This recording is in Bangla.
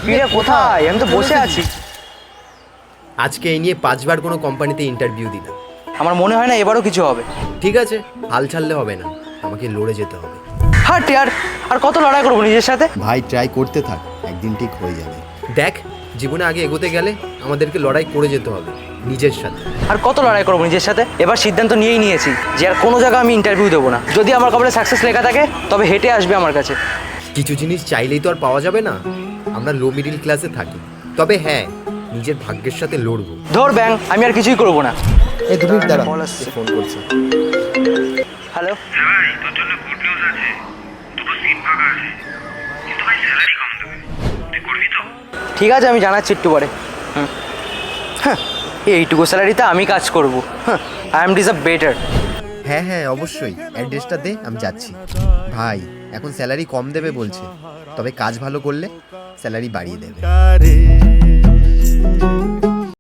কিরে কোথায়? আমি তো বসে আছি। আজকে এই নিয়ে 5 বার কোনো কোম্পানিতে ইন্টারভিউ দিলাম। আমার মনে হয় না এবারও কিছু হবে। ঠিক আছে, হাল ছাড়লে হবে না, আমাকে লড়ে যেতে হবে। হাট ইয়ার, আর কত লড়াই করবো নিজের সাথে? ভাই ট্রাই করতে থাক, একদিন ঠিক হয়ে যাবে। দেখ, জীবনে আগে এগোতে গেলে আমাদেরকে লড়াই করে যেতে হবে নিজের সাথে। আর কত লড়াই করবো নিজের সাথে? এবার সিদ্ধান্ত নিয়েই নিয়েছি যে আর কোনো জায়গায় আমি ইন্টারভিউ দেবো না। যদি আমার কপালে সাকসেস লেখা থাকে তবে হেঁটে আসবে আমার কাছে। কিছু জিনিস চাইলেই তো আর পাওয়া যাবে না। আমরা লো মিডিল ক্লাসে থাকি, তবে হ্যাঁ, নিজের ভাগ্যের সাথে লড়বো। ধর ব্যাং, আমি আর কিছুই করবো না। এই 2 মিনিট দাঁড়া, কল আসছে। ফোন করছি। হ্যালো, হ্যাঁ ভাই, তোর জন্য গুড নিউজ আছে। দুটো সিট ফাঁকা আছে, কিন্তু ভাই স্যালারি কম দেবে। তুই করবি তো? ঠিক আছে, আমি জানাচ্ছি একটু পরে। হ্যাঁ, এইটুকু স্যালারিতে আমি কাজ করবো? I am deserve better. হ্যাঁ হ্যাঁ, অবশ্যই অ্যাড্রেসটা দে, আমি যাচ্ছি। ভাই, এখন স্যালারি কম দেবে বলছে, তবে কাজ ভালো করলে স্যালারি বাড়িয়ে দেবে।